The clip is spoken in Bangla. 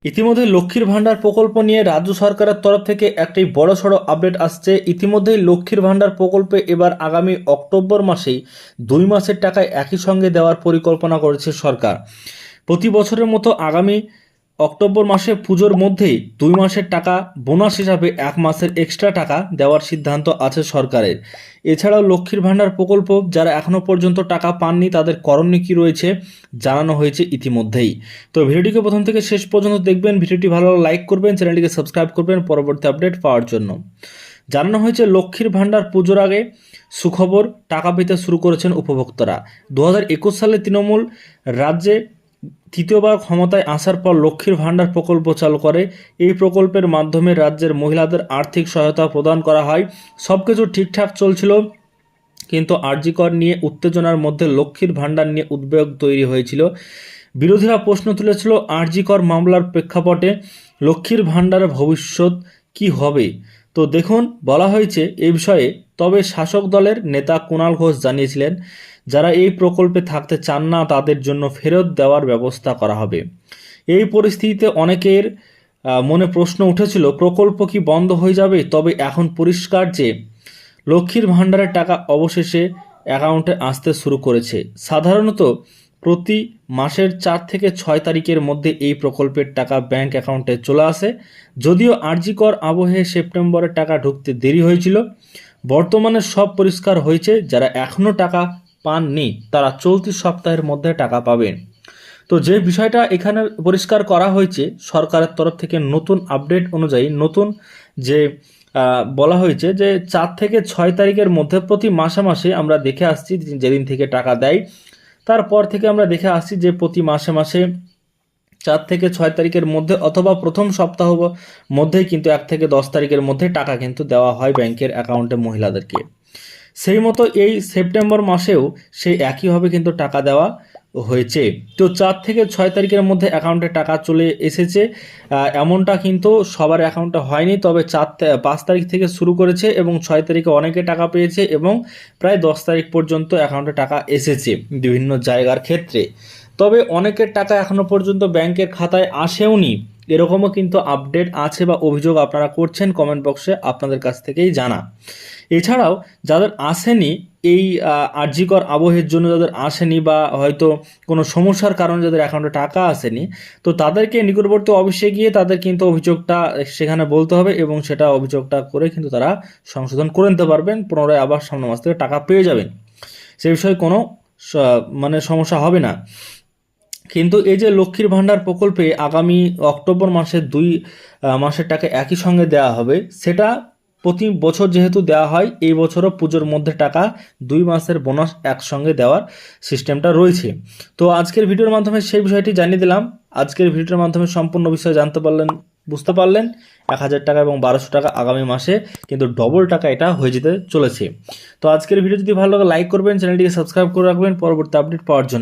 ইতিমধ্যে লক্ষ্মীর ভাণ্ডার প্রকল্প নিয়ে রাজ্য সরকারের তরফ থেকে একটি বড়সড় আপডেট আসছে। ইতিমধ্যেই লক্ষ্মীর ভাণ্ডার প্রকল্পে এবার আগামী অক্টোবর মাসেই 2 মাসের টাকায় একই সঙ্গে দেওয়ার পরিকল্পনা করেছে সরকার। প্রতি বছরের মতো আগামী অক্টোবর মাসে পুজোর মধ্যেই 2 মাসের টাকা বোনাস হিসাবে 1 মাসের এক্সট্রা টাকা দেওয়ার সিদ্ধান্ত আছে সরকারের। এছাড়াও লক্ষ্মীর ভাণ্ডার প্রকল্প যারা এখনও পর্যন্ত টাকা পাননি তাদের করণীয় কী রয়েছে জানানো হয়েছে ইতিমধ্যেই। তো ভিডিওটিকে প্রথম থেকে শেষ পর্যন্ত দেখবেন, ভিডিওটি ভালো লাইক করবেন, চ্যানেলটিকে সাবস্ক্রাইব করবেন পরবর্তী আপডেট পাওয়ার জন্য। জানানো হয়েছে লক্ষ্মীর ভাণ্ডার পুজোর আগে সুখবর, টাকা পেতে শুরু করেছেন উপভোক্তারা। 2021 সালে তৃণমূল রাজ্যে তৃতীয়বার ক্ষমতায় আসার পর লক্ষ্মীর ভাণ্ডার প্রকল্প চালু করে। এই প্রকল্পের মাধ্যমে রাজ্যের মহিলাদের আর্থিক সহায়তা প্রদান করা হয়। সব কিছু ঠিকঠাক চলছিল, কিন্তু আরজি কর নিয়ে উত্তেজনার মধ্যে লক্ষ্মীর ভাণ্ডার নিয়ে উদ্বেগ তৈরি হয়েছিল। বিরোধীরা প্রশ্ন তুলেছিল আরজি কর মামলার প্রেক্ষাপটে লক্ষ্মীর ভাণ্ডারের ভবিষ্যৎ কি হবে। তো দেখুন, বলা হয়েছে এই বিষয়ে। তবে শাসক দলের নেতা কুণাল ঘোষ জানিয়েছিলেন যারা এই প্রকল্পে থাকতে চান না তাদের জন্য ফেরত দেওয়ার ব্যবস্থা করা হবে। এই পরিস্থিতিতে অনেকের মনে প্রশ্ন উঠেছিল প্রকল্প কি বন্ধ হয়ে যাবে। তবে এখন পরিষ্কার যে লক্ষ্মীর ভাণ্ডারের টাকা অবশেষে অ্যাকাউন্টে আসতে শুরু করেছে। সাধারণত প্রতি মাসের 4 থেকে 6 তারিখের মধ্যে এই প্রকল্পের টাকা ব্যাংক অ্যাকাউন্টে চলে আসে। যদিও আরজি কর আবহে সেপ্টেম্বরে টাকা ঢুকতে দেরি হয়েছিল, বর্তমানে সব পরিষ্কার হয়েছে। যারা এখনও টাকা পাননি তারা চলতি সপ্তাহের মধ্যে টাকা পাবেন। তো যে বিষয়টা এখানে পরিষ্কার করা হয়েছে সরকারের তরফ থেকে নতুন আপডেট অনুযায়ী, নতুন যে বলা হয়েছে যে 4 থেকে 6 তারিখের মধ্যে প্রতি মাসে মাসে আমরা দেখে আসছি যেদিন থেকে টাকা দেয়, তারপর থেকে আমরা দেখে আসছি যে প্রতি মাসে মাসে 4 থেকে 6 তারিখের মধ্যে অথবা প্রথম সপ্তাহ মধ্যেই কিন্তু 1 থেকে 10 তারিখের মধ্যে টাকা কিন্তু দেওয়া হয় ব্যাংকের অ্যাকাউন্টে মহিলাদেরকে। সেই মতো এই সেপ্টেম্বর মাসেও সেই একইভাবে কিন্তু টাকা দেওয়া হয়েছে। তো 4 থেকে 6 তারিখের মধ্যে অ্যাকাউন্টে টাকা চলে এসেছে, এমনটা কিন্তু সবার অ্যাকাউন্টে হয়নি। তবে 5 তারিখ থেকে শুরু করেছে এবং 6 তারিখে অনেকে টাকা পেয়েছে এবং প্রায় 10 তারিখ পর্যন্ত অ্যাকাউন্টে টাকা এসেছে বিভিন্ন জায়গার ক্ষেত্রে। তবে অনেকের টাকা এখনও পর্যন্ত ব্যাংকের খাতায় আসেওনি, এরকমও কিন্তু আপডেট আছে বা অভিযোগ আপনারা করছেন কমেন্ট বক্সে, আপনাদের কাছ থেকেই জানা। এছাড়াও যাদের আসেনি এই আরজি কর আবহের জন্য, যাদের আসেনি বা হয়তো কোনো সমস্যার কারণে যাদের অ্যাকাউন্টে টাকা আসেনি, তো তাদেরকে নিকটবর্তী অফিসে গিয়ে তাদের কিন্তু অভিযোগটা সেখানে বলতে হবে এবং সেটা অভিযোগটা করে কিন্তু তারা সংশোধন করে নিতে পারবেন, পুনরায় আবার সামনের মাস থেকে টাকা পেয়ে যাবেন। সে বিষয়ে কোনো সমস্যা হবে না। কিন্তু এই যে লক্ষ্মীর ভাণ্ডার প্রকল্পে আগামী অক্টোবর মাসে 2 মাসের টাকা একই সঙ্গে দেওয়া হবে, সেটা প্রতি বছর যেহেতু দেওয়া হয়, এই বছরও পুজোর মধ্যে টাকা 2 মাসের বোনাস একসঙ্গে দেওয়ার সিস্টেমটা রয়েছে। তো আজকের ভিডিওর মাধ্যমে সেই বিষয়টি জানিয়ে দিলাম। আজকের ভিডিওর মাধ্যমে সম্পূর্ণ বিষয় জানতে পারলেন, বুঝতে পারলেন। 1000 টাকা এবং 1200 টাকা আগামী মাসে কিন্তু ডবল টাকা এটা হয়ে যেতে চলেছে। তো আজকের ভিডিও যদি ভালো লাগে লাইক করবেন, চ্যানেলটিকে সাবস্ক্রাইব করে রাখবেন পরবর্তী আপডেট পাওয়ার জন্য।